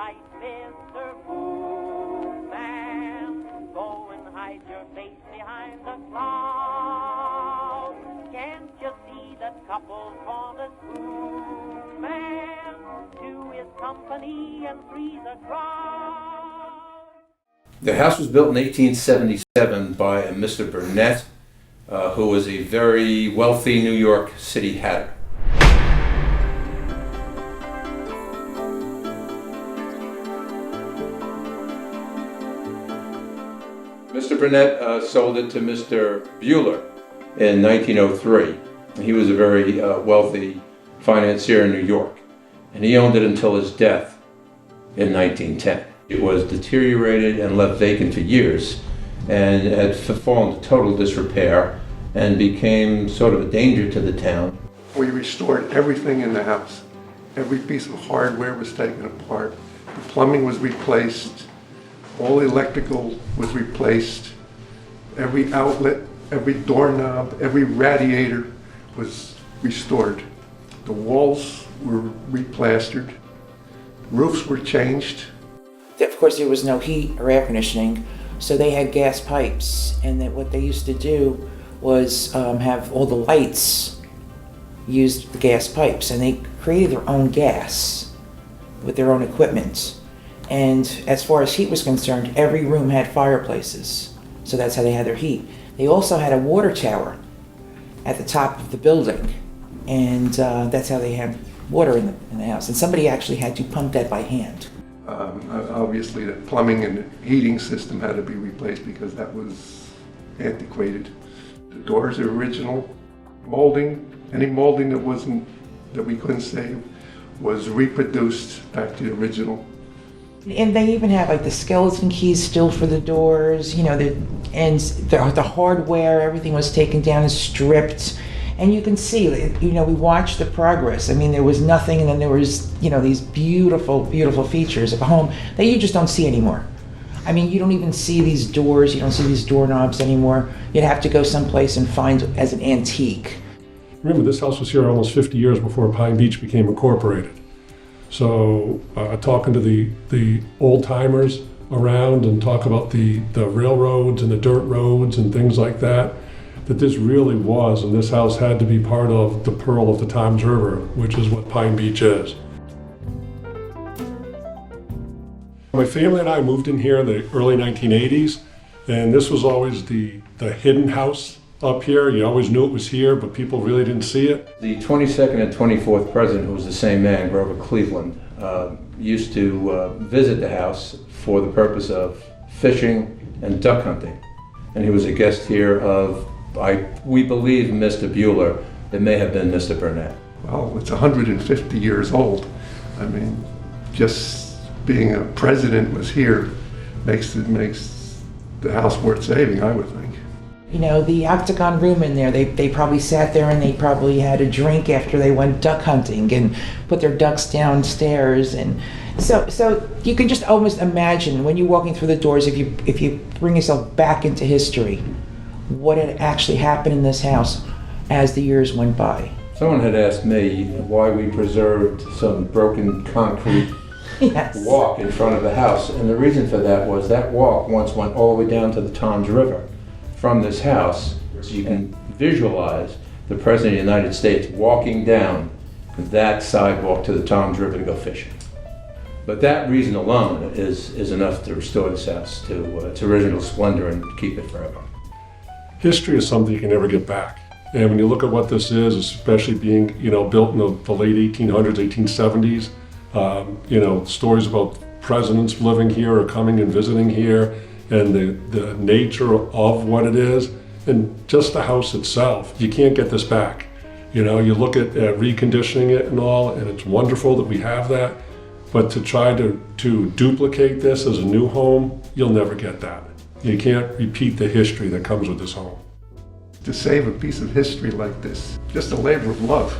right, Mr. Boogman. Go and hide your face behind the clouds. Can't you see that couples for the Boogman? Two is company and three's a crowd. The house was built in 1877 by a Mr. Burnett, who was a very wealthy New York City hatter. Mr. Burnett sold it to Mr. Buhler in 1903. He was a very wealthy financier in New York, and he owned it until his death in 1910. It was deteriorated and left vacant for years, and had fallen to total disrepair and became sort of a danger to the town. We restored everything in the house. Every piece of hardware was taken apart. The plumbing was replaced. All electrical was replaced. Every outlet, every doorknob, every radiator was restored. The walls were replastered. Roofs were changed. Of course, there was no heat or air conditioning, so they had gas pipes, and that what they used to do was have all the lights used the gas pipes, and they created their own gas with their own equipment. And as far as heat was concerned, every room had fireplaces, so that's how they had their heat. They also had a water tower at the top of the building, and that's how they had water in the house. And somebody actually had to pump that by hand. Obviously, the plumbing and the heating system had to be replaced because that was antiquated. The doors are original. Molding, any molding that we couldn't save was reproduced back to the original. And they even have like the skeleton keys still for the doors, you know, the hardware, everything was taken down and stripped. And you can see, you know, we watched the progress. I mean, there was nothing, and then there was, you know, these beautiful, beautiful features of a home that you just don't see anymore. I mean, you don't even see these doors, you don't see these doorknobs anymore. You'd have to go someplace and find as an antique. Remember, this house was here almost 50 years before Pine Beach became incorporated. So talking to the old timers around and talk about the railroads and the dirt roads and things like that this really was, and this house had to be part of the Pearl of the Toms River, which is what Pine Beach is. My family and I moved in here in the early 1980s, and this was always the hidden house up here. You always knew it was here, but people really didn't see it. The 22nd and 24th president, who was the same man, Grover Cleveland, used to visit the house for the purpose of fishing and duck hunting. And he was a guest here of, we believe, Mr. Buhler. It may have been Mr. Burnett. Well, it's 150 years old. I mean, just being a president was here makes the house worth saving, I would think. You know, the octagon room in there, they probably sat there and they probably had a drink after they went duck hunting and put their ducks downstairs. And so you can just almost imagine when you're walking through the doors, if you bring yourself back into history, what had actually happened in this house as the years went by. Someone had asked me why we preserved some broken concrete Yes. walk in front of the house, and the reason for that was that walk once went all the way down to the Toms River from this house. So you can visualize the President of the United States walking down that sidewalk to the Toms River to go fishing. But that reason alone is enough to restore this house to its original splendor and keep it forever. History is something you can never get back. And when you look at what this is, especially being, you know, built in the late 1800s, 1870s, you know, stories about presidents living here or coming and visiting here, and the nature of what it is, and just the house itself, you can't get this back. You know, you look at reconditioning it and all, and it's wonderful that we have that, but to try to duplicate this as a new home, you'll never get that. You can't repeat the history that comes with this home. To save a piece of history like this, just a labor of love.